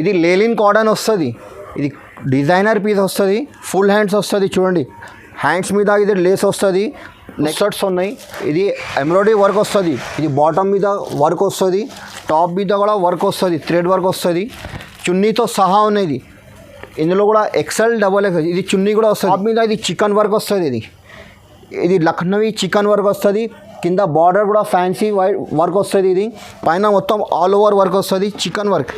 ఇది లేలిన్ కాటన్ వస్తుంది. ఇది డిజైనర్ పీస్ వస్తుంది, ఫుల్ హ్యాండ్స్ వస్తుంది. చూడండి హ్యాండ్స్ మీద ఇది లేస్ వస్తుంది, నెక్స్ట్స్ ఉన్నాయి. ఇది ఎంబ్రాయిడరీ వర్క్ వస్తుంది. ఇది బాటమ్ మీద వర్క్ వస్తుంది, టాప్ మీద కూడా వర్క్ వస్తుంది, థ్రెడ్ వర్క్ వస్తుంది. చున్నీతో సహా ఉన్నది. ఇందులో కూడా ఎక్సెల్ డబల్ ఎక్సెల్. ఇది చున్నీ కూడా వస్తుంది. టాప్ మీద ఇది చికెన్ వర్క్ వస్తుంది. ఇది లక్నవీ చికెన్ వర్క్ వస్తుంది. కింద బార్డర్ కూడా ఫ్యాన్సీ వైట్ వర్క్ వస్తుంది. ఇది పైన మొత్తం ఆల్ ఓవర్ వర్క్ వస్తుంది, చికెన్ వర్క్.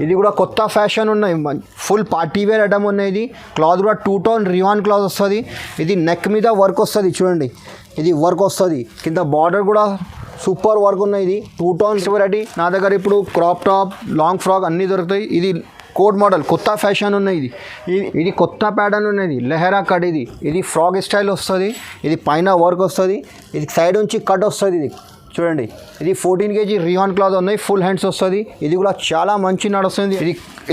ఇది కూడా కొత్త ఫ్యాషన్ ఉన్నాయి, ఫుల్ పార్టీ వేర్ ఐటమ్ ఉన్నాయి. ఇది క్లాత్ కూడా 2 టోన్ రియాన్ క్లాత్ వస్తుంది. ఇది నెక్ మీద వర్క్ వస్తుంది. చూడండి ఇది వర్క్ వస్తుంది. కింద బార్డర్ కూడా సూపర్ వర్క్ ఉన్నాయి. ఇది 2 టోన్స్ వెరైటీ. నా దగ్గర ఇప్పుడు క్రాప్ టాప్, లాంగ్ ఫ్రాక్ అన్నీ దొరుకుతాయి. ఇది కోట్ మోడల్ కొత్త ఫ్యాషన్ ఉన్నాయి. ఇది కొత్త ప్యాటర్న్ ఉన్నది, లెహరా కట్. ఇది ఫ్రాక్ స్టైల్ వస్తుంది. ఇది పైన వర్క్ వస్తుంది. ఇది సైడ్ నుంచి కట్ వస్తుంది. ఇది చూడండి ఇది 14 kg రియాన్ క్లాత్ ఉన్నాయి, ఫుల్ హ్యాండ్స్ వస్తుంది. ఇది కూడా చాలా మంచి నడుస్తుంది.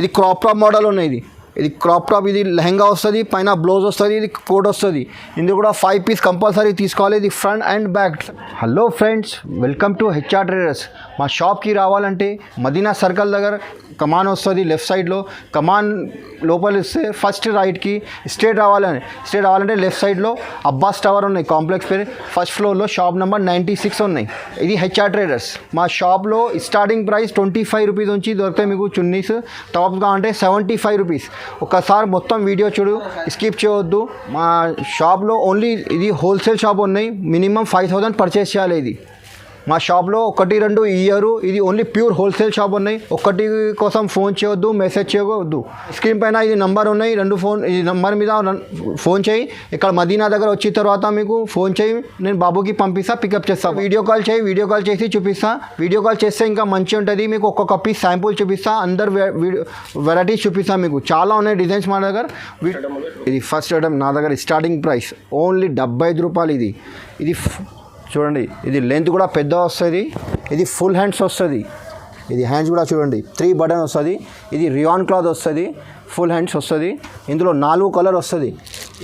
ఇది క్రాప్ టాప్ మోడల్ ఉన్నాయి. ఇది క్రాప్ టాప్. ఇది లెహంగా వస్తుంది, పైన బ్లౌజ్ వస్తుంది, ఇది కోట్ వస్తుంది. ఇందులో కూడా 5 పీస్ కంపల్సరీ తీసుకోవాలి. ఇది front and back. Hello friends, welcome to HR traders. మా షాప్కి రావాలంటే మదీనా సర్కిల్ దగ్గర కమాన్ వస్తుంది, లెఫ్ట్ సైడ్లో. కమాన్ లోపల ఇస్తే ఫస్ట్ రైట్కి స్ట్రేట్ రావాలంటే లెఫ్ట్ సైడ్లో అబ్బాస్ టవర్ ఉన్నాయి, కాంప్లెక్స్ పేరు. ఫస్ట్ ఫ్లోర్లో షాప్ నెంబర్ 96 ఉన్నాయి. ఇది హెచ్ఆర్ ట్రేడర్స్. మా షాప్లో స్టార్టింగ్ ప్రైస్ 25 రూపీస్ నుంచి దొరుకుతాయి మీకు చున్నీస్. టాప్స్ కావాలంటే 75 రూపీస్. ఒకసారి మొత్తం వీడియో చూడు, స్కిప్ చేయవద్దు. మా షాప్లో ఓన్లీ ఇది హోల్సేల్ షాప్ ఉన్నాయి. మినిమం 5000 పర్చేస్ చేయాలి. ఇది మా షాప్లో 1-2 ఇయరు. ఇది ఓన్లీ ప్యూర్ హోల్సేల్ షాప్ ఉన్నాయి. ఒకటి కోసం ఫోన్ చేయవద్దు, మెసేజ్ చేయవద్దు. స్క్రీన్ పైన ఇది నంబర్ ఉన్నాయి, 2 ఫోన్. ఈ నంబర్ మీద ఫోన్ చేయి. ఇక్కడ మదీనా దగ్గర వచ్చిన తర్వాత మీకు ఫోన్ చేయి, నేను బాబుకి పంపిస్తా, పికప్ చేస్తాను. వీడియో కాల్ చేయి, వీడియో కాల్ చేసి చూపిస్తా. వీడియో కాల్ చేస్తే ఇంకా మంచిగా ఉంటుంది. మీకు ఒక్కొక్క పీస్ శాంపుల్ చూపిస్తా, అందరు వెరైటీస్ చూపిస్తా. మీకు చాలా ఉన్నాయి డిజైన్స్ మా దగ్గర. ఇది ఫస్ట్ ఐటమ్ నా దగ్గర. స్టార్టింగ్ ప్రైస్ ఓన్లీ 75 రూపాయలు. ఇది చూడండి, ఇది లెంత్ కూడా పెద్ద వస్తుంది. ఇది ఫుల్ హ్యాండ్స్ వస్తుంది. ఇది హ్యాండ్స్ కూడా చూడండి 3 బటన్ వస్తుంది. ఇది రియాన్ క్లాత్ వస్తుంది, ఫుల్ హ్యాండ్స్ వస్తుంది. ఇందులో 4 కలర్ వస్తుంది.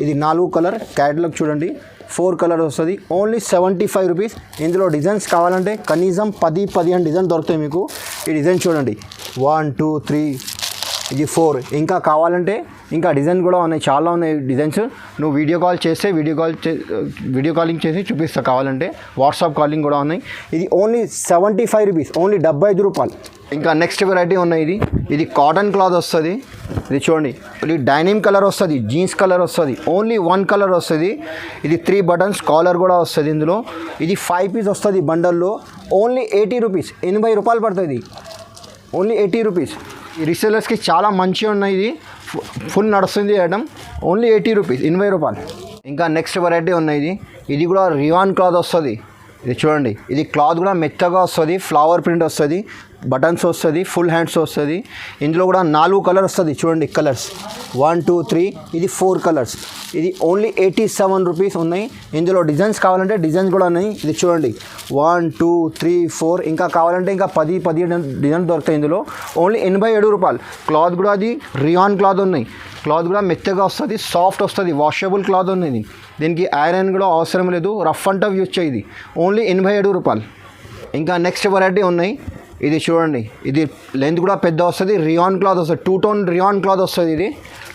ఇది 4 కలర్ క్యాటలాగ్ చూడండి. 4 కలర్ వస్తుంది. Only 75 rupees. ఇందులో డిజైన్స్ కావాలంటే కనీసం 10-15 డిజైన్ దొరుకుతాయి మీకు. ఈ డిజైన్ చూడండి 1 2 3, ఇది 4. ఇంకా కావాలంటే ఇంకా డిజైన్ కూడా ఉన్నాయి, చాలా ఉన్నాయి డిజైన్స్. నువ్వు వీడియో కాల్ చేస్తే వీడియో కాలింగ్ చేసి చూపిస్తా. కావాలంటే వాట్సాప్ కాలింగ్ కూడా ఉన్నాయి. ఇది ఓన్లీ 75 రూపీస్, ఓన్లీ 75 రూపాయలు. ఇంకా నెక్స్ట్ వెరైటీ ఉన్నాయి. ఇది కాటన్ క్లాత్ వస్తుంది. ఇది చూడండి, ఇది డైనిమ్ కలర్ వస్తుంది, జీన్స్ కలర్ వస్తుంది. ఓన్లీ 1 కలర్ వస్తుంది. ఇది 3 బటన్స్, కాలర్ కూడా వస్తుంది ఇందులో. ఇది 5 పీస్ వస్తుంది బండల్లో. ఓన్లీ 80 రూపీస్, 80 రూపాయలు పడుతుంది. Only 80 rupees. ఈ రీసెలర్స్కి చాలా మంచిగా ఉన్నాయి. ఇది ఫుల్ నడుస్తుంది ఐటమ్. ఓన్లీ 80 రూపీస్, 80 రూపాయలు. ఇంకా నెక్స్ట్ వెరైటీ ఉన్నాయి. ఇది కూడా రియాన్ క్లాత్ వస్తుంది. ఇది చూడండి, ఇది క్లాత్ కూడా మెత్తగా వస్తుంది, ఫ్లవర్ ప్రింట్ వస్తుంది, బటన్స్ వస్తుంది, ఫుల్ హ్యాండ్స్ వస్తుంది. ఇందులో కూడా 4 కలర్ వస్తుంది. చూడండి కలర్స్ 1 2 3, ఇది 4 కలర్స్. ఇది ఓన్లీ 87 రూపీస్ ఉన్నాయి. ఇందులో డిజైన్స్ కావాలంటే డిజైన్స్ కూడా ఉన్నాయి. ఇది చూడండి 1 2 3 4, ఇంకా కావాలంటే ఇంకా 10-15 డిజైన్ దొరుకుతాయి ఇందులో. ఓన్లీ 87 రూపాయలు. క్లాత్ కూడా అది రియాన్ క్లాత్ ఉన్నాయి. క్లాత్ కూడా మెత్తగా వస్తుంది, సాఫ్ట్ వస్తుంది, వాషబుల్ క్లాత్ ఉన్నది. దీనికి ఐరన్ కూడా అవసరం లేదు, రఫ్ అండ్ టఫ్ యూజ్ చేయి. ఓన్లీ 87 రూపాయలు. ఇంకా నెక్స్ట్ వెరైటీ ఉన్నాయి. ఇది చూడండి, ఇది లెంత్ కూడా పెద్ద వస్తుంది, రియాన్ క్లాత్ వస్తుంది, 2 టోన్ రియాన్ క్లాత్ వస్తుంది. ఇది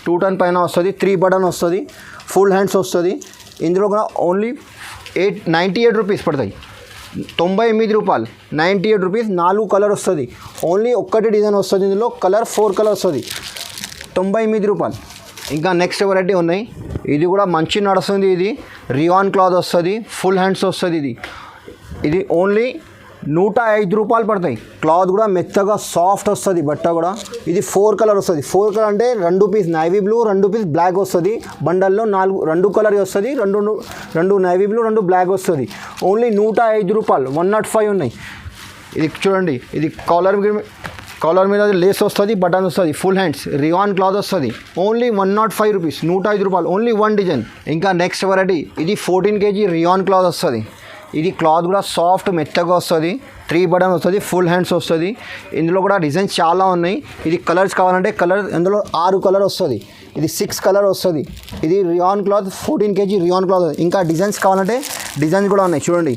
2 టోన్ పైన వస్తుంది, 3 బటన్ వస్తుంది, ఫుల్ హ్యాండ్స్ వస్తుంది. ఇందులో కూడా ఓన్లీ 98 రూపీస్ పడతాయి. 98 రూపాయలు, 98 రూపీస్. 4 కలర్ వస్తుంది. ఓన్లీ ఒక్కటి డిజైన్ వస్తుంది. ఇందులో కలర్ 4 కలర్ వస్తుంది. 98 రూపాయలు. ఇంకా నెక్స్ట్ వెరైటీ ఉన్నాయి. ఇది కూడా మంచి నడుస్తుంది. ఇది రియాన్ క్లాత్ వస్తుంది, ఫుల్ హ్యాండ్స్ వస్తుంది. ఇది ఓన్లీ 105 రూపాయలు పడతాయి. క్లాత్ కూడా మెత్తగా సాఫ్ట్ వస్తుంది, బట్ట కూడా. ఇది 4 కలర్ వస్తుంది. 4 కలర్ అంటే 2 piece navy blue, 2 piece black వస్తుంది. బండల్లో 2 కలర్ వస్తుంది, 2 నేవీ బ్లూ, 2 బ్లాక్ వస్తుంది. ఓన్లీ 105 రూపాయలు. 105 ఉన్నాయి. ఇది చూడండి, ఇది కాలర్ మీద లేస్ వస్తుంది, బటన్ వస్తుంది, ఫుల్ హ్యాండ్స్, రియాన్ క్లాత్ వస్తుంది. ఓన్లీ 105 రూపీస్, 105 రూపాయలు. Only 1 design. ఇంకా నెక్స్ట్ వెరైటీ, ఇది 14 kg రియాన్ క్లాత్ వస్తుంది. ఇది క్లాత్ కూడా సాఫ్ట్ మెత్తగా వస్తుంది, 3 బటన్ వస్తుంది, ఫుల్ హ్యాండ్స్ వస్తుంది. ఇందులో కూడా డిజైన్స్ చాలా ఉన్నాయి. ఇది కలర్స్ కావాలంటే కలర్ ఇందులో 6 కలర్ వస్తుంది, ఇది 6 కలర్ వస్తుంది. ఇది rayon cloth 14 kg rayon cloth. ఇంకా డిజైన్స్ కావాలంటే డిజైన్స్ కూడా ఉన్నాయి చూడండి,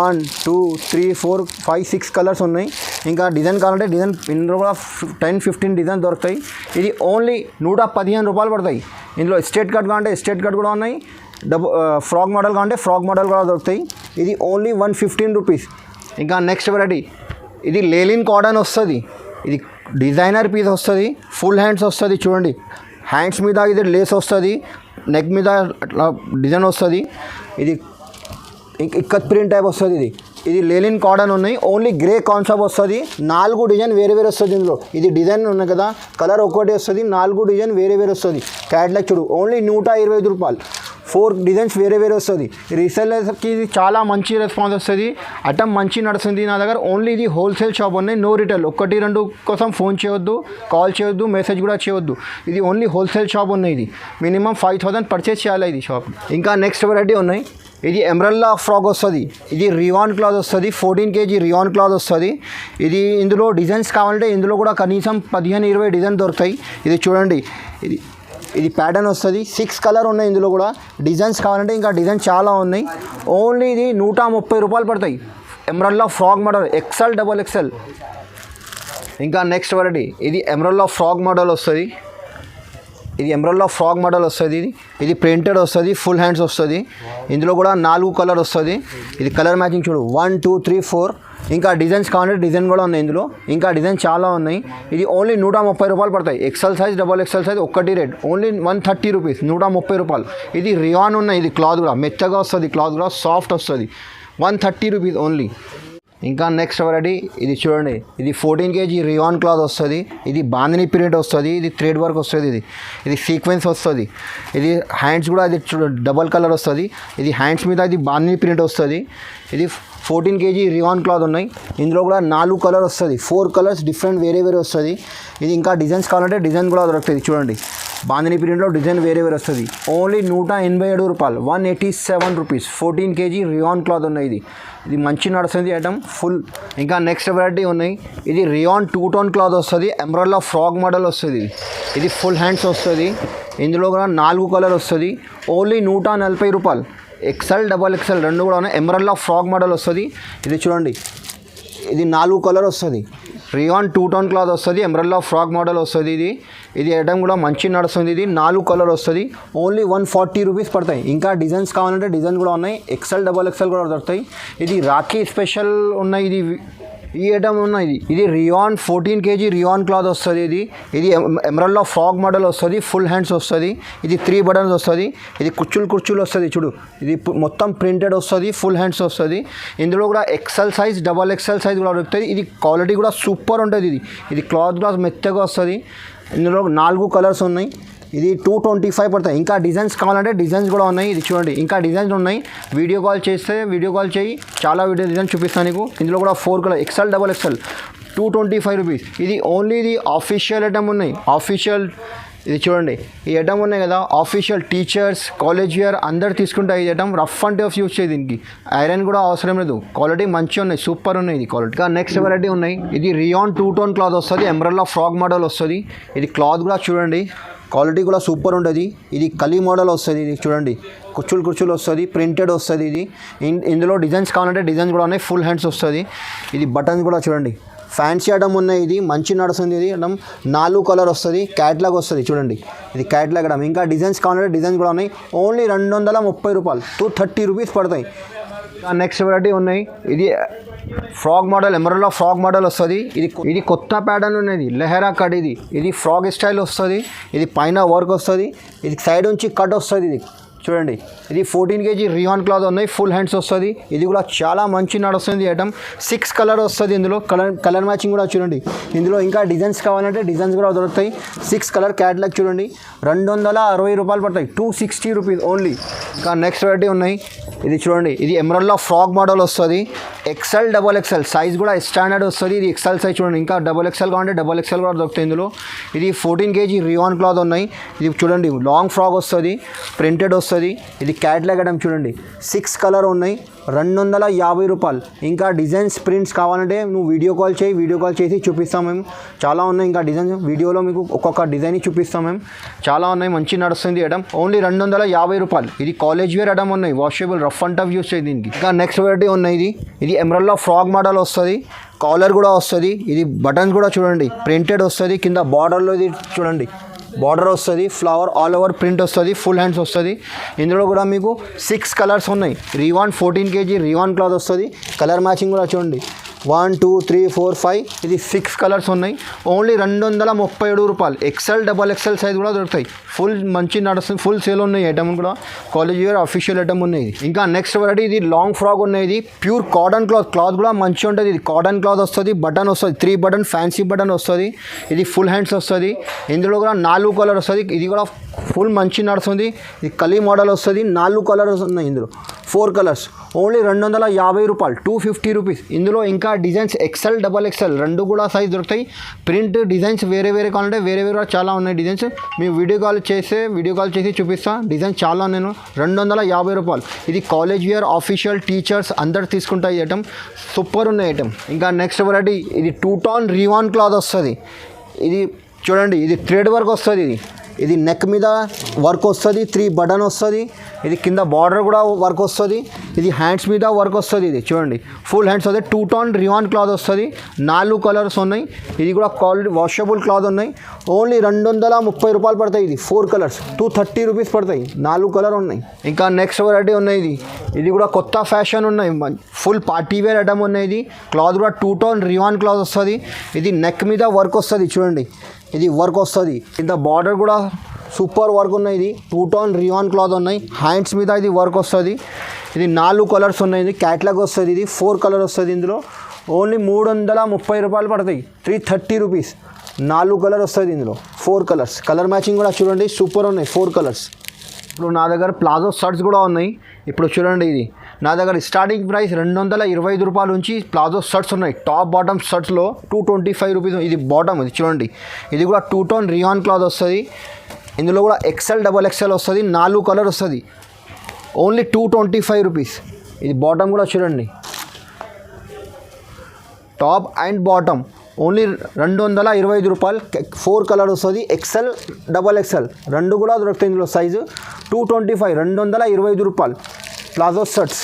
1 2 3 4 5 6 కలర్స్ ఉన్నాయి. ఇంకా డిజైన్ కావాలంటే డిజైన్ ఇందులో కూడా 10-15 డిజైన్ దొరుకుతాయి. ఇది ఓన్లీ 115 రూపాయలు పడతాయి. ఇందులో స్ట్రేట్ కట్ కావాలంటే స్ట్రేట్ కట్ కూడా ఉన్నాయి, ఫ్రాక్ మోడల్ కావాలంటే ఫ్రాక్ మోడల్ కూడా దొరుకుతాయి. ఇది ఓన్లీ 115 రూపీస్. ఇంకా నెక్స్ట్ వెరైటీ ఇది లేలిన్ కాటన్ వస్తుంది. ఇది డిజైనర్ పీస్ వస్తుంది, ఫుల్ హ్యాండ్స్ వస్తుంది చూడండి. హ్యాండ్స్ మీద ఇది లేస్ వస్తుంది, నెక్ మీద అట్లా డిజైన్ వస్తుంది. ఇది ఇక్కత్ ప్రింట్ టైప్ వస్తుంది. ఇది లేలిన్ కాటన్ ఉన్నాయి, ఓన్లీ గ్రే కాన్సెప్ట్ వస్తుంది. 4 డిజైన్ వేరే వేరే వస్తుంది ఇందులో. ఇది డిజైన్ ఉన్నాయి కదా, కలర్ ఒక్కటి వస్తుంది, 4 డిజైన్ వేరే వేరే వస్తుంది. క్యాట్లాగ్ చూడు, ఓన్లీ 125 రూపాయలు. 4 డిజైన్స్ వేరే వేరే వస్తుంది. రీసెల్లర్స్కి ఇది చాలా మంచి రెస్పాన్స్ వస్తుంది, ఐటమ్ మంచి నడుస్తుంది నా దగ్గర. ఓన్లీ ఇది హోల్సేల్ షాప్ ఉన్నాయి, నో రిటైల్. 1-2 కోసం ఫోన్ చేయొద్దు, కాల్ చేయొద్దు, మెసేజ్ కూడా చేయొద్దు. ఇది ఓన్లీ హోల్సేల్ షాప్ ఉన్నాయి. ఇది మినిమం 5000 పర్చేస్ చేయాలి ఇది షాప్. ఇంకా నెక్స్ట్ వెరైటీ ఉన్నాయి. ఇది ఎమ్రెల్లా ఫ్రాక్ వస్తుంది. ఇది రియాన్ క్లాత్ వస్తుంది, 14 kg రియాన్ క్లాత్ వస్తుంది. ఇది ఇందులో డిజైన్స్ కావాలంటే ఇందులో కూడా కనీసం 15-20 డిజైన్ దొరుకుతాయి. ఇది చూడండి, ఇది ప్యాటర్న్ వస్తుంది, 6 కలర్ ఉన్నాయి ఇందులో కూడా. డిజైన్స్ కావాలంటే ఇంకా డిజైన్ చాలా ఉన్నాయి. ఓన్లీ ఇది 130 రూపాయలు పడతాయి. ఎమ్రెల్లా ఫ్రాక్ మోడల్ XL XXL. ఇంకా నెక్స్ట్ వెరైటీ ఇది ఎమ్రెల్లా ఫ్రాక్ మోడల్ వస్తుంది. ఇది ఎమ్రెల్లా ఫ్రాక్ మోడల్ వస్తుంది. ఇది ప్రింటెడ్ వస్తుంది, ఫుల్ హ్యాండ్స్ వస్తుంది. ఇందులో కూడా 4 కలర్ వస్తుంది. ఇది కలర్ మ్యాచింగ్ చూడు, 1 2 3 4. ఇంకా డిజైన్స్ కావాలంటే డిజైన్ కూడా ఉన్నాయి ఇందులో. ఇంకా డిజైన్ చాలా ఉన్నాయి. ఇది ఓన్లీ 130 రూపాయలు పడతాయి. XL సైజ్, XXL సైజ్ ఒక్కటి రేట్, ఓన్లీ 130 రూపీస్, 130 రూపాయలు. ఇది రియాన్ ఉన్నాయి. ఇది క్లాత్ కూడా మెత్తగా వస్తుంది, క్లాత్ కూడా సాఫ్ట్ వస్తుంది, 130 రూపీస్ ఓన్లీ. ఇంకా నెక్స్ట్ వెరైటీ ఇది చూడండి, ఇది 14 kg రియాన్ క్లాత్ వస్తుంది. ఇది బాందిని ప్రింట్ వస్తుంది, ఇది థ్రెడ్ వర్క్ వస్తుంది. ఇది సీక్వెన్స్ వస్తుంది. ఇది హ్యాండ్స్ కూడా ఇది డబల్ కలర్ వస్తుంది. ఇది హ్యాండ్స్ మీద ఇది బాందిని ప్రింట్ వస్తుంది. ఇది 14 kg రియాన్ క్లాత్ ఉన్నాయి. ఇందులో కూడా 4 కలర్ వస్తుంది, 4 కలర్స్ డిఫరెంట్ వేరే వేరే వస్తుంది. ఇది ఇంకా డిజైన్స్ కావాలంటే డిజైన్ కూడా దొరుకుతుంది చూడండి. బాందిని ప్రింట్లో డిజైన్ వేరే వేరే వస్తుంది. ఓన్లీ 187 రూపాయలు, 187 రూపీస్. 14 kg రియాన్ క్లాత్ ఉన్నాయి. ఇది మంచి నడుస్తుంది ఐటమ్ ఫుల్. ఇంకా నెక్స్ట్ వెరైటీ ఉన్నాయి. ఇది రియాన్ 2 టోన్ క్లాత్ వస్తుంది, ఎమ్రెల్లా ఫ్రాక్ మోడల్ వస్తుంది. ఇది ఫుల్ హ్యాండ్స్ వస్తుంది. ఇందులో కూడా 4 కలర్ వస్తుంది. ఓన్లీ 140 రూపాయలు. XL XXL రెండు కూడా ఉన్నాయి. ఎమ్రెల్లా ఫ్రాక్ మోడల్ వస్తుంది. ఇది చూడండి, ఇది 4 కలర్ వస్తుంది. రియాన్ 2 టోన్ క్లాత్ వస్తుంది, ఎమ్రెల్లా ఫ్రాక్ మోడల్ వస్తుంది. ఇది ఐటమ్ కూడా మంచి నడుస్తుంది. ఇది 4 కలర్ వస్తుంది. ఓన్లీ 140 రూపీస్ పడతాయి. ఇంకా డిజైన్స్ కావాలంటే డిజైన్ కూడా ఉన్నాయి, XL XXL కూడా దొరుకుతాయి. ఇది రాఖీ స్పెషల్ ఉన్నాయి. ఈ ఐటమ్ ఉన్నాయి. ఇది రియాన్ 14 kg రియాన్ క్లాత్ వస్తుంది. ఇది ఎమ్రెల్లా ఫ్రాక్ మోడల్ వస్తుంది, ఫుల్ హ్యాండ్స్ వస్తుంది. ఇది 3 బటన్స్ వస్తుంది. ఇది కుర్చీలు వస్తుంది చూడు. ఇది మొత్తం ప్రింటెడ్ వస్తుంది, ఫుల్ హ్యాండ్స్ వస్తుంది. ఇందులో కూడా XL సైజ్, XXL సైజ్ కూడా దొరుకుతుంది. ఇది క్వాలిటీ కూడా సూపర్ ఉంటుంది. ఇది క్లాత్ కూడా మెత్తగా వస్తుంది. ఇందులో 4 కలర్స్ ఉన్నాయి. ఇది 225 పడతాయి. ఇంకా డిజైన్స్ కావాలంటే డిజైన్స్ కూడా ఉన్నాయి. ఇది చూడండి, ఇంకా డిజైన్స్ ఉన్నాయి. వీడియో కాల్ చేస్తే వీడియో కాల్ చేయి, చాలా వీడియో డిజైన్ చూపిస్తాను నీకు. ఇందులో కూడా 4 కలర్, XL XXL, 225 రూపీస్. ఇది ఓన్లీ ఇది ఆఫీషియల్ ఐటమ్ ఉన్నాయి. ఆఫీషియల్ ఇది చూడండి, ఈ ఐటమ్ ఉన్నాయి కదా, ఆఫీషియల్ టీచర్స్, కాలేజ్ ఇయర్ అందరు తీసుకుంటారు. ఈ item rough and tough use చేయి. దీనికి ఐరన్ కూడా అవసరం లేదు. క్వాలిటీ మంచిగా ఉన్నాయి, సూపర్ ఉన్నాయి. ఇది క్వాలిటీ. ఇంకా నెక్స్ట్ వెరైటీ ఉన్నాయి. ఇది రియాన్ 2 టోన్ క్లాత్ వస్తుంది, ఎమ్రెల్లా ఫ్రాక్ మోడల్ వస్తుంది. ఇది క్లాత్ కూడా చూడండి, క్వాలిటీ కూడా సూపర్ ఉంటుంది. ఇది కలీ మోడల్ వస్తుంది. ఇది చూడండి, కుర్చీలు వస్తుంది, ప్రింటెడ్ వస్తుంది. ఇందులో డిజైన్స్ కావాలంటే డిజైన్స్ కూడా ఉన్నాయి, ఫుల్ హ్యాండ్స్ వస్తుంది. ఇది బటన్స్ కూడా చూడండి, ఫ్యాన్సీ ఐటమ్ ఉన్నాయి. ఇది మంచి నడుస్తుంది. ఇది ఐటమ్ 4 కలర్ వస్తుంది, క్యాట్లాగ్ వస్తుంది చూడండి. ఇది క్యాట్లాగ్ ఐటమ్. ఇంకా డిజైన్స్ కావాలంటే డిజైన్స్ కూడా ఉన్నాయి. ఓన్లీ 230 రూపాయలు, 230 రూపీస్ పడతాయి. నెక్స్ట్ వెరైటీ ఉన్నాయి. ఇది ఫ్రాక్ మోడల్, ఎమ్రెల్లా ఫ్రాక్ మోడల్ వస్తుంది. ఇది కొత్త ప్యాటర్న్ ఉన్నది, లెహరా కట్. ఇది ఫ్రాక్ స్టైల్ వస్తుంది. ఇది పైన వర్క్ వస్తుంది. ఇది సైడ్ నుంచి కట్ వస్తుంది. ఇది చూడండి, ఇది 14 kg రియాన్ క్లాత్ ఉన్నాయి, ఫుల్ హ్యాండ్స్ వస్తుంది. ఇది కూడా చాలా మంచి నడుస్తుంది ఐటమ్. 6 కలర్ వస్తుంది. ఇందులో కలర్ మ్యాచింగ్ కూడా చూడండి. ఇందులో ఇంకా డిజైన్స్ కావాలంటే డిజైన్స్ కూడా దొరుకుతాయి. 6 కలర్ క్యాట్లాగ్ చూడండి, 260 రూపాయలు పడతాయి, 260 రూపీస్ ఓన్లీ. ఇంకా నెక్స్ట్ వెరైటీ ఉన్నాయి. ఇది చూడండి, ఇది ఎమ్రెల్లా ఫ్రాక్ మోడల్ వస్తుంది. XL XXL సైజ్ కూడా స్టాండర్డ్ వస్తుంది. ఇది XL సైజ్ చూడండి. ఇంకా XXL కావాలంటే XXL కూడా దొరుకుతాయి ఇందులో. ఇది 14 kg రియాన్ క్లాత్ ఉన్నాయి. ఇది చూడండి, లాంగ్ ఫ్రాక్ వస్తుంది, ప్రింటెడ్ వస్తుంది. వస్తుంది. ఇది క్యాట్లాగ్ ఐటమ్ చూడండి, 6 కలర్ ఉన్నాయి, 250 రూపాయలు. ఇంకా డిజైన్స్ ప్రింట్స్ కావాలంటే నువ్వు వీడియో కాల్ చేసి చూపిస్తాం మేము. చాలా ఉన్నాయి ఇంకా డిజైన్స్, వీడియోలో మీకు ఒక్కొక్క డిజైన్ చూపిస్తాం మేము. చాలా ఉన్నాయి, మంచి నడుస్తుంది ఐటమ్. ఓన్లీ 250 రూపాయలు. ఇది కాలేజ్ వేర్ ఐటమ్ ఉన్నాయి, washable, rough and tough use చేయి దీనికి. ఇంకా నెక్స్ట్ వెరైటీ ఉన్నాయి, ఇది ఎమరల్డ్లో ఫ్రాక్ మోడల్ వస్తుంది, కాలర్ కూడా వస్తుంది. ఇది బటన్స్ కూడా చూడండి ప్రింటెడ్ వస్తుంది, కింద బార్డర్లో ఇది చూడండి బార్డర్ వస్తుంది, ఫ్లవర్ ఆల్ ఓవర్ ప్రింట్ వస్తుంది, ఫుల్ హ్యాండ్స్ వస్తుంది. ఇందులో కూడా మీకు 6 కలర్స్ ఉన్నాయి. రీవాన్ 14 kg రీవాన్ క్లాత్ వస్తుంది. కలర్ మ్యాచింగ్ కూడా చూడండి, 1 2 3 4 5 ఇది 6 కలర్స్ ఉన్నాయి. ఓన్లీ 237 రూపాయలు. ఎక్సెల్ డబల్ ఎక్సెల్ సైజ్ కూడా దొరుకుతాయి. ఫుల్ మంచి నడుస్తుంది, ఫుల్ సేల్ ఉన్నాయి ఐటమ్ కూడా, కాలేజ్ వేర్ అఫీషియల్ ఐటమ్ ఉన్నాయి. ఇంకా నెక్స్ట్ వెరైటీ ఇది లాంగ్ ఫ్రాక్ ఉన్నాయి. ఇది ప్యూర్ కాటన్ క్లాత్ కూడా మంచిగా ఉంటుంది. ఇది కాటన్ క్లాత్ వస్తుంది, బటన్ వస్తుంది, 3 బటన్ ఫ్యాన్సీ బటన్ వస్తుంది. ఇది ఫుల్ హ్యాండ్స్ వస్తుంది. ఇందులో కూడా 4 కలర్ వస్తుంది. ఇది కూడా ఫుల్ మంచి నడుస్తుంది. ఇది కలీ మోడల్ వస్తుంది, 4 కలర్స్ ఉన్నాయి. ఇందులో 4 కలర్స్. ఓన్లీ 250 రూపాయలు, 250 రూపీస్. ఇందులో ఇంకా డిజైన్స్ ఎక్సెల్ డబల్ ఎక్సెల్ రెండు కూడా సైజ్ దొరుకుతాయి. ప్రింట్ డిజైన్స్ వేరే కావాలంటే వేరే చాలా ఉన్నాయి డిజైన్స్. మేము వీడియో కాల్ చేసి చూపిస్తా. డిజైన్ చాలా నేను 250 రూపాయలు. ఇది కాలేజ్ వేర్ ఆఫీషియల్ టీచర్స్ అందరు తీసుకుంటా ఈ ఐటమ్. సూపర్ ఉన్నాయి ఐటమ్. ఇంకా నెక్స్ట్ వెరైటీ ఇది 2 టోన్ రీవాన్ క్లాత్ వస్తుంది. ఇది చూడండి, ఇది థ్రెడ్ వర్క్ వస్తుంది. ఇది నెక్ మీద వర్క్ వస్తుంది, 3 బటన్ వస్తుంది. ఇది కింద బార్డర్ కూడా వర్క్ వస్తుంది. ఇది హ్యాండ్స్ మీద వర్క్ వస్తుంది. ఇది చూడండి ఫుల్ హ్యాండ్స్ వస్తుంది. 2 టోన్ రివాన్ క్లాత్ వస్తుంది, 4 కలర్స్ ఉన్నాయి. ఇది కూడా క్వాలిటీ వాషబుల్ క్లాత్ ఉన్నాయి. ఓన్లీ 230 రూపాయలు పడతాయి. ఇది 4 కలర్స్, 230 రూపీస్ పడతాయి. 4 కలర్ ఉన్నాయి. ఇంకా నెక్స్ట్ వెరైటీ ఉన్నాయి. ఇది కూడా కొత్త ఫ్యాషన్ ఉన్నాయి, ఫుల్ పార్టీ వేర్ ఐటమ్ ఉన్నాయి. ఇది క్లాత్ కూడా 2 టోన్ రివాన్ క్లాత్ వస్తుంది. ఇది నెక్ మీద వర్క్ వస్తుంది చూడండి, ఇది వర్క్ వస్తుంది. కింద బార్డర్ కూడా సూపర్ వర్క్ ఉన్నాయి. ఇది 2 టోన్ రివాన్ క్లాత్ ఉన్నాయి. హ్యాండ్స్ మీద ఇది వర్క్ వస్తుంది. ఇది 4 కలర్స్ ఉన్నాయి. ఇది క్యాట్లాగ్ వస్తుంది. ఇది 4 కలర్ వస్తుంది. ఇందులో ఓన్లీ 330 రూపాయలు పడతాయి, 330 రూపీస్. 4 కలర్ వస్తుంది. ఇందులో 4 కలర్స్. కలర్ మ్యాచింగ్ కూడా చూడండి సూపర్ ఉన్నాయి, 4 కలర్స్. ఇప్పుడు నా దగ్గర ప్లాజో షర్ట్స్ కూడా ఉన్నాయి. ఇప్పుడు చూడండి, ఇది నా దగ్గర స్టార్టింగ్ ప్రైస్ 225 రూపాయల నుంచి ప్లాజో షర్ట్స్ ఉన్నాయి. టాప్ బాటమ్ షర్ట్స్లో 225 రూపీస్. ఇది బాటమ్, ఇది చూడండి, ఇది కూడా 2 టోన్ రియాన్ క్లాత్ వస్తుంది. ఇందులో కూడా ఎక్సెల్ డబల్ ఎక్సెల్ వస్తుంది, 4 కలర్ వస్తుంది. Only 225 rupees. ఇది బాటమ్ కూడా చూడండి, టాప్ అండ్ బాటమ్ ఓన్లీ 225 రూపాయలు. 4 కలర్ వస్తుంది, ఎక్సెల్ డబల్ ఎక్సెల్ రెండు కూడా దొరుకుతాయి. ఇందులో సైజు 225, 225 రూపాయలు ప్లాజో షర్ట్స్.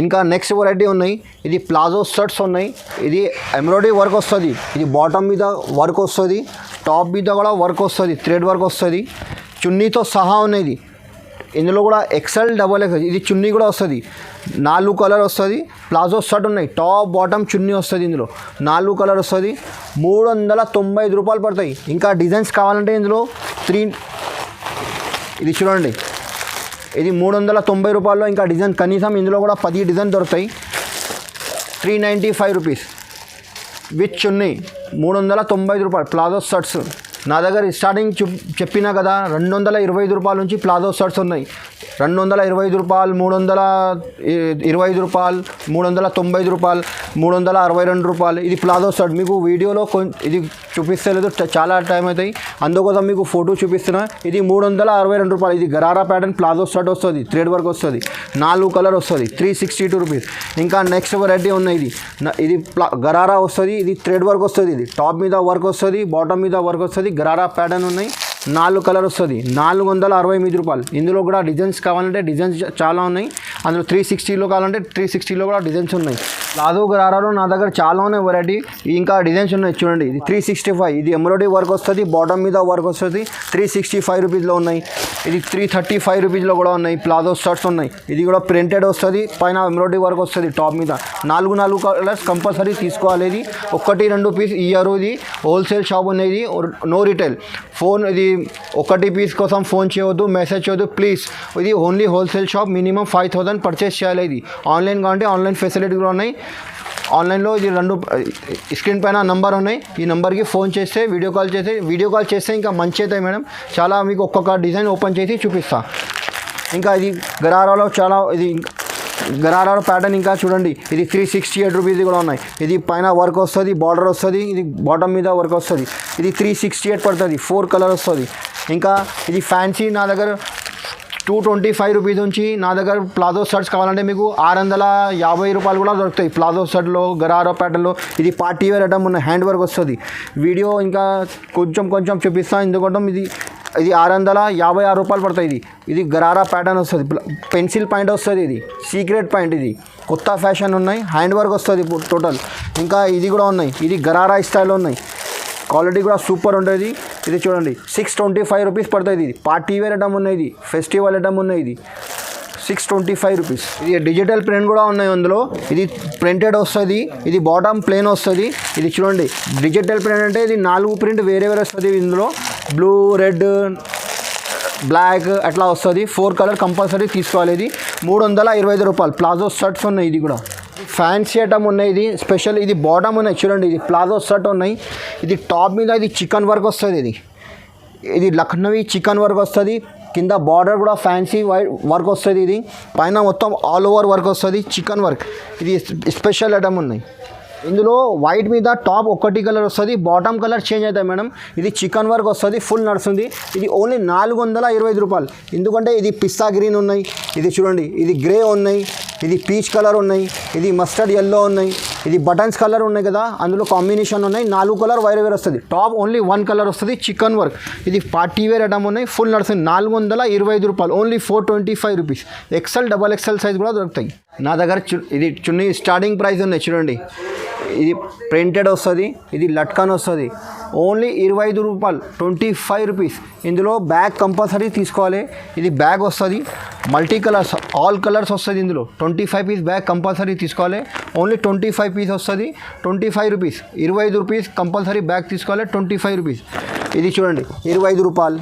ఇంకా నెక్స్ట్ వెరైటీ ఉన్నాయి. ఇది ప్లాజో షర్ట్స్ ఉన్నాయి. ఇది ఎంబ్రాయిడరీ వర్క్ వస్తుంది. ఇది బాటమ్ మీద వర్క్ వస్తుంది, టాప్ మీద కూడా వర్క్ వస్తుంది, థ్రెడ్ వర్క్ వస్తుంది, చున్నీతో సహా ఉన్నాయి. ఇందులో కూడా ఎక్సెల్ డబల్ ఎక్సెల్. ఇది చున్నీ కూడా వస్తుంది, 4 కలర్ వస్తుంది. ప్లాజో షర్ట్ ఉన్నాయి, టాప్ బాటమ్ చున్నీ వస్తుంది. ఇందులో 4 కలర్ వస్తుంది. 395 రూపాయలు పడతాయి. ఇంకా డిజైన్స్ కావాలంటే ఇందులో 3 ఇది చూడండి, ఇది 390 రూపాయల్లో ఇంకా డిజైన్ కనీసం ఇందులో కూడా 10 డిజైన్ దొరుకుతాయి. 395 రూపీస్ విత్ చున్నీ, 395 రూపాయలు ప్లాజో షర్ట్స్. నా దగ్గర స్టార్టింగ్ చెప్పినా కదా, 225 రూపాయల నుంచి ప్లాజో షర్ట్స్ ఉన్నాయి. 225 రూపాయలు, 325 రూపాయలు, 395 రూపాయలు, 362 రూపాయలు. ఇది ప్లాజో షర్ట్. మీకు వీడియోలో ఇది చూపిస్తలేదు, చాలా టైం అవుతాయి, అందుకోసం మీకు ఫోటో చూపిస్తున్నా. ఇది 362 రూపాయలు. ఇది గరారా ప్యాటర్న్ ప్లాజో షర్ట్ వస్తుంది, థ్రెడ్ వర్క్ వస్తుంది, 4 కలర్ వస్తుంది, 362 రూపీస్. ఇంకా నెక్స్ట్ వెరైటీ ఉన్నాయి. ఇది గరారా వస్తుంది. ఇది థ్రెడ్ వర్క్ వస్తుంది. ఇది టాప్ మీద వర్క్ వస్తుంది, బాటమ్ మీద వర్క్ వస్తుంది, గరారా ప్యాటర్న్ ఉన్నాయి. 4 కలర్ వస్తుంది, 468 రూపాయలు. ఇందులో కూడా డిజైన్స్ కావాలంటే డిజైన్స్ చాలా ఉన్నాయి. అందులో 360లో కావాలంటే 360లో కూడా డిజైన్స్ ఉన్నాయి. ప్లాజో గరారాలో నా దగ్గర చాలా ఉన్నాయి వెరైటీ. ఇంకా డిజైన్స్ ఉన్నాయి చూడండి. ఇది 365. ఇది ఎంబ్రాయిడరీ వర్క్ వస్తుంది, బాటమ్ మీద వర్క్ వస్తుంది, 365 రూపీస్లో ఉన్నాయి. ఇది 335 రూపీస్లో కూడా ఉన్నాయి. ప్లాజో షర్ట్స్ ఉన్నాయి. ఇది కూడా ప్రింటెడ్ వస్తుంది, పైన ఎంబ్రాయిడరీ వర్క్ వస్తుంది, టాప్ మీద 4 కలర్స్ కంపల్సరీ తీసుకోవాలి. ఇది 1-2 పీస్ ఇయర్. ఇది హోల్సేల్ షాప్ ఉన్నది, నో రిటైల్. ఇది 1 పీస్ కోసం ఫోన్ చేయవద్దు, మెసేజ్ చేయవద్దు ప్లీజ్. ఇది only wholesale shop. Minimum 5000 purchase చేయాలి. ఇది ఆన్లైన్ కావాలంటే ఆన్లైన్ ఫెసిలిటీ కూడా ఉన్నాయి. ఆన్లైన్లో ఇది 2 స్క్రీన్ పైన నంబర్ ఉన్నాయి. ఈ నెంబర్కి ఫోన్ చేస్తే వీడియో కాల్ చేస్తే ఇంకా మంచి అవుతాయి మేడం. చాలా మీకు ఒక్కొక్క డిజైన్ ఓపెన్ చేసి చూపిస్తా. ఇంకా ఇది గరారాలో చాలా, ఇది గరారా ప్యాటర్న్ ఇంకా చూడండి. ఇది 368 రూపీస్ కూడా ఉన్నాయి. ఇది పైన వర్క్ వస్తుంది, బార్డర్ వస్తుంది, ఇది బాటమ్ మీద వర్క్ వస్తుంది. ఇది 368 పడుతుంది, 4 కలర్ వస్తుంది. ఇంకా ఇది ఫ్యాన్సీ నా దగ్గర 225 రూపీస్ నుంచి నా దగ్గర ప్లాజో షర్ట్స్ కావాలంటే మీకు 650 రూపాయలు కూడా దొరుకుతాయి. ప్లాజో షర్ట్లో గరారో ప్యాటర్న్లో ఇది పార్టీ వేర్ ఐటమ్ ఉన్న హ్యాండ్ వర్క్ వస్తుంది. వీడియో ఇంకా కొంచెం చూపిస్తాను, ఎందుకంటే ఇది 656 రూపాయలు పడుతుంది. ఇది గరారా ప్యాటర్న్ వస్తుంది, పెన్సిల్ పాయింట్ వస్తుంది, ఇది సీక్రెట్ పాయింట్, ఇది కొత్త ఫ్యాషన్ ఉన్నాయి, హ్యాండ్ వర్క్ వస్తుంది టోటల్. ఇంకా ఇది కూడా ఉన్నాయి, ఇది గరారా స్టైల్లో ఉన్నాయి, క్వాలిటీ కూడా సూపర్ ఉంటుంది. ఇది చూడండి 625 రూపీస్ పడుతుంది. ఇది పార్టీ వేర్ ఐటమ్ ఉన్నాయి, ఇది ఫెస్టివల్ ఐటమ్ ఉన్నాయి, ఇది 625 రూపీస్. ఇది డిజిటల్ ప్రింట్ కూడా ఉన్నాయి అందులో, ఇది ప్రింటెడ్ వస్తుంది, ఇది బాటమ్ ప్లేన్ వస్తుంది. ఇది చూడండి డిజిటల్ ప్రింట్ అంటే ఇది 4 ప్రింట్ వేరే వస్తుంది. ఇందులో బ్లూ, రెడ్, బ్లాక్ అట్లా వస్తుంది. 4 కలర్ కంపల్సరీ తీసుకోవాలి. ఇది 325 రూపాయలు. ప్లాజో షర్ట్స్ ఉన్నాయి, ఇది కూడా ఫ్యాన్సీ ఐటమ్ ఉన్నాయి. ఇది స్పెషల్, ఇది బాటమ్ ఉన్నాయి చూడండి, ఇది ప్లాజో షర్ట్ ఉన్నాయి. ఇది టాప్ మీద ఇది చికెన్ వర్క్ వస్తుంది, ఇది లక్నవీ చికెన్ వర్క్ వస్తుంది. కింద బార్డర్ కూడా ఫ్యాన్సీ వర్క్ వస్తుంది. ఇది పైన మొత్తం ఆల్ ఓవర్ వర్క్ వస్తుంది, చికెన్ వర్క్. ఇది స్పెషల్ ఐటమ్ ఉన్నాయి. ఇందులో వైట్ మీద టాప్ ఒకటి కలర్ వస్తుంది, బాటమ్ కలర్ చేంజ్ అవుతాయి మేడం. ఇది చికెన్ వర్క్ వస్తుంది, ఫుల్ నడుస్తుంది. ఇది ఓన్లీ 425 రూపాయలు. ఎందుకంటే ఇది పిస్తా గ్రీన్ ఉన్నాయి, ఇది చూడండి, ఇది గ్రే ఉన్నాయి, ఇది పీచ్ కలర్ ఉన్నాయి, ఇది మస్టర్డ్ ఎల్లో ఉన్నాయి, ఇది బటన్స్ కలర్ ఉన్నాయి కదా, అందులో కాంబినేషన్ ఉన్నాయి. 4 కలర్ వేరే వస్తుంది. టాప్ ఓన్లీ 1 కలర్ వస్తుంది, చికెన్ వర్క్. ఇది పార్టీ వేర్ ఐటమ్ ఉన్నాయి, ఫుల్ నడుస్తుంది. 425 రూపాయలు, only 425 rupees. XL, double XL size కూడా దొరుకుతాయి నా దగ్గర. ఇది చున్నీ స్టార్టింగ్ ప్రైస్ ఉన్నాయి చూడండి, ఇది ప్రింటెడ్ వస్తుంది, ఇది లట్కన్ వస్తుంది, ఓన్లీ 25 రూపాయలు, 25 రూపీస్. ఇందులో బ్యాగ్ కంపల్సరీ తీసుకోవాలి. ఇది బ్యాగ్ వస్తుంది, మల్టీ కలర్స్, ఆల్ కలర్స్ వస్తుంది. ఇందులో 25 పీస్ బ్యాగ్ కంపల్సరీ తీసుకోవాలి. ఓన్లీ 25 పీస్ వస్తుంది, 25 రూపీస్. 25 రూపీస్ కంపల్సరీ బ్యాగ్ తీసుకోవాలి, 25 రూపీస్. ఇది చూడండి 25 రూపాయలు.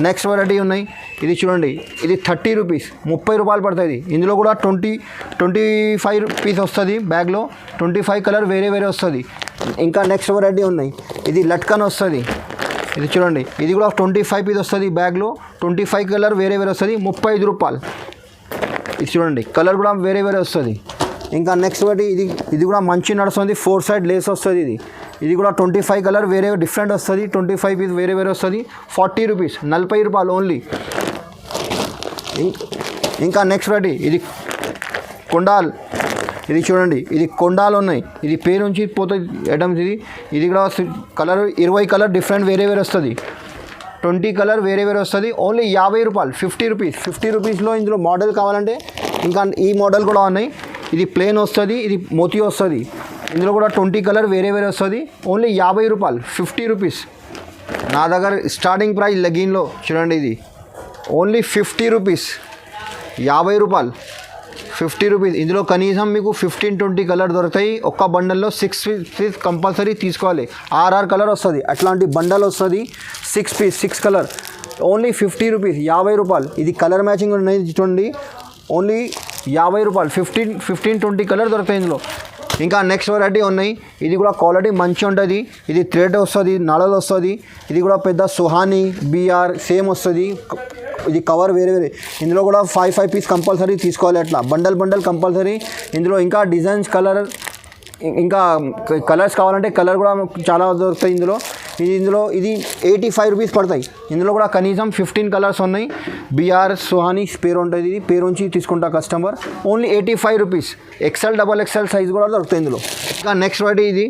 నెక్స్ట్ వెరైటీ ఉన్నాయి, ఇది చూడండి, ఇది 30 రూపీస్, 30 రూపాయలు పడుతుంది. ఇందులో కూడా 25 పీస్ వస్తుంది బ్యాగ్లో, 25 కలర్ వేరే వస్తుంది. ఇంకా నెక్స్ట్ వెరైటీ ఉన్నాయి, ఇది లట్కన్ వస్తుంది. ఇది చూడండి, ఇది కూడా 25 పీస్ వస్తుంది బ్యాగ్లో, 25 కలర్ వేరే వస్తుంది, 35 రూపాయలు. ఇది చూడండి, కలర్ కూడా వేరే వస్తుంది. ఇంకా నెక్స్ట్ వెరైటీ, ఇది కూడా మంచి నడుస్తుంది, 4 సైడ్ లేస్ వస్తుంది. ఇది కూడా 25 కలర్ వేరే డిఫరెంట్ వస్తుంది, 25 పీస్ వేరే వస్తుంది, 40 రూపీస్, 40 రూపాయలు ఓన్లీ. ఇంకా నెక్స్ట్ వెరైటీ, ఇది కొండాల్. ఇది చూడండి, ఇది కొండాలు ఉన్నాయి, ఇది పేరు నుంచి పోతే ఐటమ్స్. ఇది కూడా కలర్ 20 కలర్ డిఫరెంట్ వేరే వస్తుంది, 20 కలర్ వేరే వస్తుంది, ఓన్లీ 50 రూపాయలు, 50 రూపీస్. 50 రూపీస్లో ఇందులో మోడల్ కావాలంటే ఇంకా ఈ మోడల్ కూడా ఉన్నాయి. ఇది ప్లేన్ వస్తుంది, ఇది మోతీ వస్తుంది. ఇందులో కూడా 20 కలర్ వేరే వస్తుంది, ఓన్లీ 50 రూపాయలు, 50 రూపీస్. నా దగ్గర స్టార్టింగ్ ప్రైస్ లెగిన్లో చూడండి, ఇది ఓన్లీ 50 రూపీస్, 50 రూపాయలు, 50 రూపీస్. ఇందులో కనీసం మీకు 15-20 కలర్ దొరుకుతాయి. ఒక్క బండల్లో 6 పీస్ కంపల్సరీ తీసుకోవాలి. 6 కలర్ వస్తుంది, అట్లాంటి బండల్ వస్తుంది. 6 పీస్, 6 కలర్, ఓన్లీ 50 రూపీస్, 50 రూపాయలు. ఇది కలర్ మ్యాచింగ్ ఉన్నాయి చూడండి, ఓన్లీ 50 రూపాయలు. 15-20 కలర్ దొరుకుతాయి ఇందులో. ఇంకా నెక్స్ట్ వెరైటీ ఉన్నాయి, ఇది కూడా క్వాలిటీ మంచిగా ఉంటుంది. ఇది థ్రెడ్ వస్తుంది, నడలు వస్తుంది. ఇది కూడా పెద్ద సుహానీ బిఆర్ సేమ్ వస్తుంది. ఇది కవర్ వేరే. ఇందులో కూడా 5 పీస్ కంపల్సరీ తీసుకోవాలి. అట్లా బండల్ కంపల్సరీ. ఇందులో ఇంకా డిజైన్స్, ఇంకా కలర్స్ కావాలంటే కలర్ కూడా చాలా దొరుకుతాయి ఇందులో. ఇది 85 రూపీస్ పడతాయి. ఇందులో కూడా కనీసం 15 కలర్స్ ఉన్నాయి. బిఆర్ సుహానీ పేరు ఉంటుంది, ఇది పేరు నుంచి తీసుకుంటా customer. Only 85 rupees. XL, double XL size కూడా దొరుకుతాయి ఇందులో. ఇంకా నెక్స్ట్ వెరైటీ,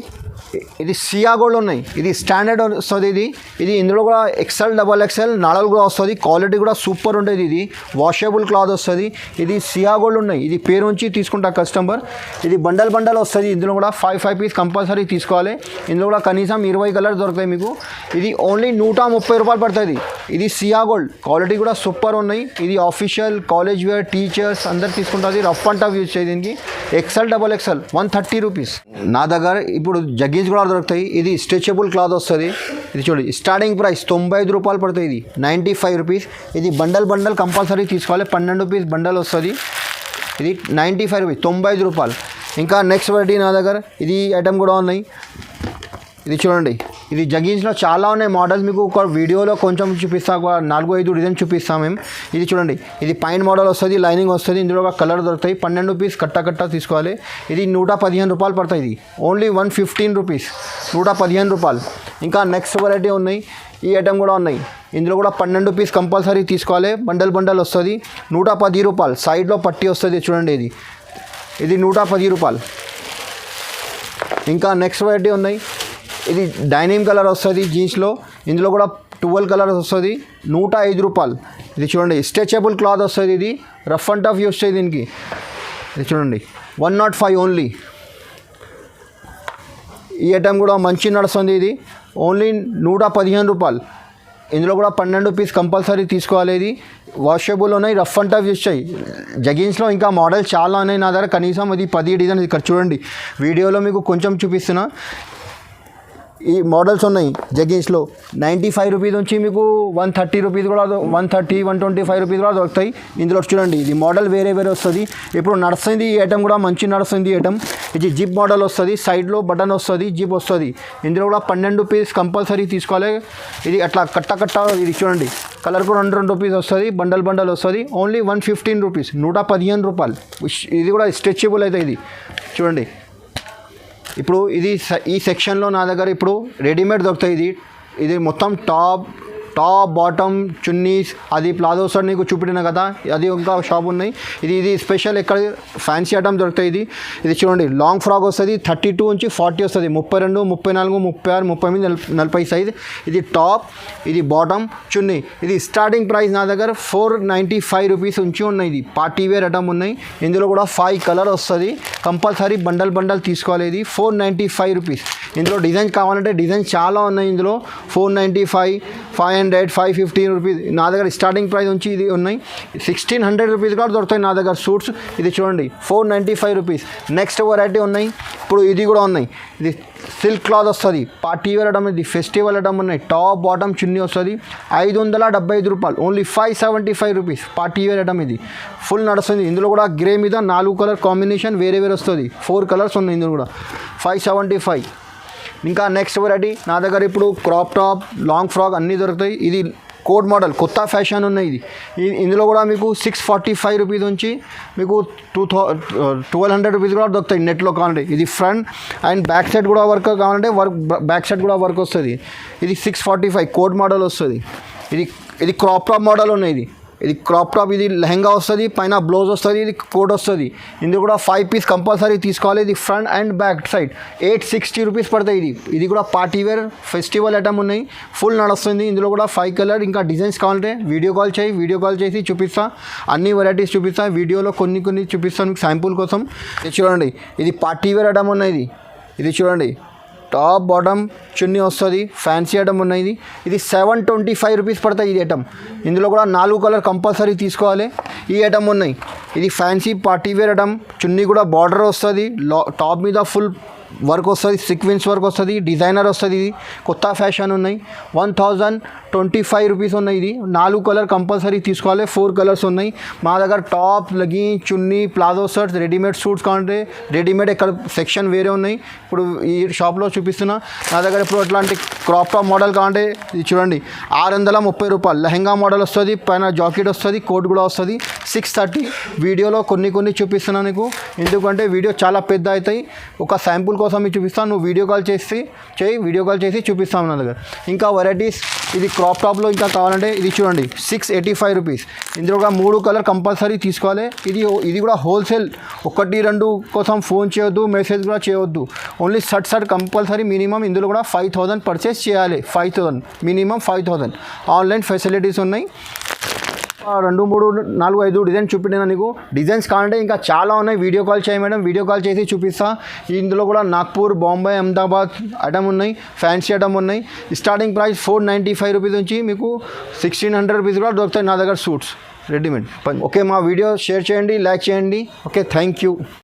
ఇది సియా గోల్డ్ ఉన్నాయి. ఇది స్టాండర్డ్ వస్తుంది. ఇది ఇందులో కూడా ఎక్సెల్, డబల్ ఎక్సెల్ నడలు కూడా వస్తుంది. క్వాలిటీ కూడా సూపర్ ఉంటుంది. ఇది వాషబుల్ క్లాత్ వస్తుంది. ఇది సియా గోల్డ్ ఉన్నాయి, ఇది పేరు నుంచి తీసుకుంటా కస్టమర్. ఇది బండల్ వస్తుంది. ఇందులో కూడా 5 పీస్ కంపల్సరీ తీసుకోవాలి. ఇందులో కూడా కనీసం 20 కలర్స్ దొరుకుతాయి మీకు. ఇది ఓన్లీ 130 రూపాయలు పడుతుంది. ఇది సియా గోల్డ్, క్వాలిటీ కూడా సూపర్ ఉన్నాయి. ఇది ఆఫీషియల్, కాలేజ్ వేర్, టీచర్స్ అందరు తీసుకుంటుంది. రఫ్ అండ్ టఫ్ యూజ్ చేయి దీనికి. XL, double XL 130 rupees. నా దగ్గర ఇప్పుడు జగ్గీస్ కూడా దొరుకుతాయి. ఇది స్ట్రెచబుల్ క్లాత్ వస్తుంది. ఇది చూడండి, స్టార్టింగ్ ప్రైస్ 95 రూపాయలు పడుతుంది. ఇది 95 రూపీస్. ఇది బండల్ కంపల్సరీ తీసుకోవాలి. 12 పీస్ బండల్ వస్తుంది. ఇది 95 రూపీస్, 95 రూపాయలు. ఇంకా నెక్స్ట్ వెరైటీ నా దగ్గర ఇది ఐటమ్ కూడా ఉన్నాయి. ఇది చూడండి, ఇది జగ్గీన్స్లో చాలా ఉన్నాయి మోడల్స్. మీకు ఒక వీడియోలో కొంచెం చూపిస్తా, 4-5 డిజైన్ చూపిస్తాం మేము. ఇది చూడండి, ఇది పైన మోడల్ వస్తుంది, లైనింగ్ వస్తుంది. ఇందులో ఒక కలర్ దొరుకుతాయి. 12 పీస్ కట్ట తీసుకోవాలి. ఇది 115 రూపాయలు పడుతుంది. ఇది ఓన్లీ 115 రూపీస్, 115 రూపాయలు. ఇంకా నెక్స్ట్ వెరైటీ ఉన్నాయి. ఈ ఐటమ్ కూడా ఉన్నాయి. ఇందులో కూడా 12 పీస్ కంపల్సరీ తీసుకోవాలి. బండల్ బండల్ వస్తుంది. 110 రూపాయలు. సైడ్లో పట్టి వస్తుంది చూడండి. ఇది 110 రూపాయలు. ఇంకా నెక్స్ట్ వెరైటీ ఉన్నాయి. ఇది డైనిమ్ కలర్ వస్తుంది జీన్స్లో. ఇందులో కూడా 12 కలర్స్ వస్తుంది. 105 రూపాయలు. ఇది చూడండి స్ట్రెచబుల్ క్లాత్ వస్తుంది. ఇది రఫ్ అండ్ టఫ్ వస్తుంది దీనికి. ఇది చూడండి 105 ఓన్లీ. ఈ ఐటమ్ కూడా మంచి నడుస్తుంది. ఇది ఓన్లీ 115 రూపాయలు. ఇందులో కూడా 12 పీస్ కంపల్సరీ తీసుకోవాలి. ఇది వాషబుల్ ఉన్నాయి. రఫ్ అండ్ టఫ్ వస్తాయి. జగిన్స్లో ఇంకా మోడల్స్ చాలా ఉన్నాయి నా దగ్గర. కనీసం అది 10 డిజైన్ ఇక్కడ చూడండి. వీడియోలో మీకు కొంచెం చూపిస్తున్నా. ఈ మోడల్స్ ఉన్నాయి జగిన్స్లో. 95 రూపీస్ నుంచి మీకు 130 రూపీస్ కూడా 130 125 రూపీస్ కూడా దొరుకుతాయి. ఇందులో చూడండి ఇది మోడల్ వేరే వస్తుంది. ఇప్పుడు నడుస్తుంది ఈ ఐటమ్ కూడా మంచి నడుస్తుంది ఈ ఐటమ్. ఇది జిప్ మోడల్ వస్తుంది. సైడ్లో బటన్ వస్తుంది. జిప్ వస్తుంది. ఇందులో కూడా 12 పీస్ కంపల్సరీ తీసుకోవాలి. ఇది అట్లా కట్ట ఇది చూడండి కలర్ కూడా 2 రూపీస్ వస్తుంది. బండల్ వస్తుంది. Only 115 rupees. 115 రూపాయలు. ఇది కూడా స్ట్రెచబుల్ అయితే ఇది చూడండి. ఇప్పుడు ఇది ఈ సెక్షన్లో నా దగ్గర ఇప్పుడు రెడీమేడ్ దొరుకుతాయి. ఇది మొత్తం టాప్ బాటమ్ చున్నీస్ అది ప్లాజో షర్ట్ నీకు చూపెట్టిన కదా, అది ఇంకా షాప్ ఉన్నాయి. ఇది స్పెషల్ ఎక్కడ ఫ్యాన్సీ ఐటమ్ దొరుకుతాయి. ఇది చూడండి లాంగ్ ఫ్రాక్ వస్తుంది. 32 నుంచి 40 వస్తుంది. 32 34 36 38 40 సైజ్. ఇది టాప్, ఇది బాటమ్, చున్నీ. ఇది స్టార్టింగ్ ప్రైస్ నా దగ్గర 495 రూపీస్ నుంచి ఉన్నాయి. ఇది పార్టీ వేర్ ఐటమ్ ఉన్నాయి. ఇందులో కూడా 5 కలర్ వస్తుంది. కంపల్సరీ బండల్ తీసుకోవాలి. ఇది 495 రూపీస్. ఇందులో డిజైన్ కావాలంటే డిజైన్ చాలా ఉన్నాయి. ఇందులో 495 500 550 రూపీస్ నా దగ్గర స్టార్టింగ్ ప్రైస్ నుంచి ఇది ఉన్నాయి. 1600 రూపీస్ కూడా దొరుకుతాయి నా దగ్గర సూట్స్. ఇది చూడండి 495 రూపీస్. నెక్స్ట్ వెరైటీ ఉన్నాయి. ఇప్పుడు ఇది కూడా ఉన్నాయి. ఇది సిల్క్ క్లాత్ వస్తుంది. Party wear item. ఇది ఫెస్టివల్ ఐటమ్ ఉన్నాయి. టాప్ బాటమ్ చున్నీ వస్తుంది. 575 రూపాయలు. Only 575 rupees. Party wear item. ఇది ఫుల్ నడుస్తుంది. ఇందులో కూడా గ్రే మీద 4 కలర్ కాంబినేషన్ వేరే వస్తుంది. 4 కలర్స్ ఉన్నాయి ఇందులో కూడా. 575. ఇంకా నెక్స్ట్ వెరైటీ నా దగ్గర ఇప్పుడు క్రాప్ టాప్ లాంగ్ ఫ్రాక్ అన్నీ దొరుకుతాయి. ఇది కోట్ మోడల్ కొత్త ఫ్యాషన్ ఉన్నాయి. ఇందులో కూడా మీకు 645 రూపీస్ నుంచి మీకు 1200 రూపీస్ కూడా దొరుకుతాయి నెట్లో కావాలంటే. ఇది ఫ్రంట్ అండ్ బ్యాక్ సైడ్ కూడా వర్క్ కావాలంటే బ్యాక్ సైడ్ కూడా వర్క్ వస్తుంది. ఇది 645 కోట్ మోడల్ వస్తుంది. ఇది క్రాప్ టాప్ మోడల్ ఉన్నాయి. ఇది క్రాప్ టాప్. ఇది లెహంగా వస్తుంది. పైన బ్లౌజ్ వస్తుంది. ఇది కోట్ వస్తుంది. ఇందులో కూడా 5 పీస్ కంపల్సరీ తీసుకోవాలి. ఇది front and back side 860 rupees పడతాయి. ఇది కూడా పార్టీ వేర్ ఫెస్టివల్ ఐటమ్ ఉన్నాయి. ఫుల్ నడుస్తుంది. ఇందులో కూడా 5 కలర్ ఇంకా డిజైన్స్ కావాలంటే వీడియో కాల్ చేసి చూపిస్తా. అన్ని వెరైటీస్ చూపిస్తా. వీడియోలో కొన్ని చూపిస్తాను మీకు శాంపుల్ కోసం. ఇది చూడండి ఇది పార్టీ వేర్ ఐటమ్ ఉన్నాయి. ఇది చూడండి టాప్ బాటమ్ చున్నీ వస్తుంది. ఫ్యాన్సీ ఐటమ్ ఉన్నాయి. ఇది 725 రూపీస్ పడతాయి ఇది ఐటమ్. ఇందులో కూడా 4 కలర్ కంపల్సరీ తీసుకోవాలి. ఈ ఐటమ్ ఉన్నాయి. ఇది ఫ్యాన్సీ పార్టీ వేర్ ఐటమ్. చున్నీ కూడా బార్డర్ వస్తుంది. టాప్ మీద ఫుల్ వర్క్ వస్తుంది. సీక్వెన్స్ వర్క్ వస్తుంది. డిజైనర్ వస్తుంది. ఇది కొత్త ఫ్యాషన్ ఉన్నాయి. 1025 రూపీస్ ఉన్నాయి. ఇది 4 కలర్ కంపల్సరీ తీసుకోవాలి. 4 కలర్స్ ఉన్నాయి మా దగ్గర. టాప్ లెగిన్ చున్నీ ప్లాజో షర్ట్స్ రెడీమేడ్ సూట్స్ కావాలంటే రెడీమేడ్ ఇక్కడ సెక్షన్ వేరే ఉన్నాయి. ఇప్పుడు ఈ షాప్లో చూపిస్తున్నా నా దగ్గర. ఇప్పుడు అట్లాంటి క్రాప్ టాప్ మోడల్ కావాలంటే ఇది చూడండి 630 రూపాయలు. లెహంగా మోడల్ వస్తుంది. పైన జాకెట్ వస్తుంది. కోట్ కూడా వస్తుంది. 630. వీడియోలో కొన్ని చూపిస్తున్నాను నీకు. ఎందుకంటే వీడియో చాలా పెద్ద అవుతాయి. ఒక శాంపుల్ కోసం మీకు చూపిస్తాను. నువ్వు వీడియో కాల్ చేసి చూపిస్తాను నా దగ్గర. ఇంకా వెరైటీస్ ఇది క్రాప్ టాప్లో ఇంకా కావాలంటే ఇది చూడండి 685 రూపీస్. ఇందులో కూడా 3 కలర్ కంపల్సరీ తీసుకోవాలి. ఇది కూడా హోల్సేల్. 1 2 కోసం ఫోన్ చేయొద్దు, మెసేజ్ కూడా చేయొద్దు. Only shirt compulsory minimum. ఇందులో కూడా 5000 పర్చేస్ చేయాలి. 5000 మినిమం 5000. ఆన్లైన్ ఫెసిలిటీస్ ఉన్నాయి. 2 3 4 5 డిజైన్స్ చూపించిన నీకు. డిజైన్స్ కావాలంటే ఇంకా చాలా ఉన్నాయి. వీడియో కాల్ చేయి మేడం. వీడియో కాల్ చేసి చూపిస్తా. ఇందులో కూడా నాగ్పూర్, బాంబే, అహ్మదాబాద్ ఐటమ్ ఉన్నాయి. ఫ్యాన్సీ ఐటమ్ ఉన్నాయి. స్టార్టింగ్ ప్రైస్ 495 రూపీస్ నుంచి మీకు 1600 రూపీస్ కూడా దొరుకుతాయి నా దగ్గర సూట్స్ రెడీమేడ్. ఓకే మా వీడియో షేర్ చేయండి, లైక్ చేయండి. Okay thank you.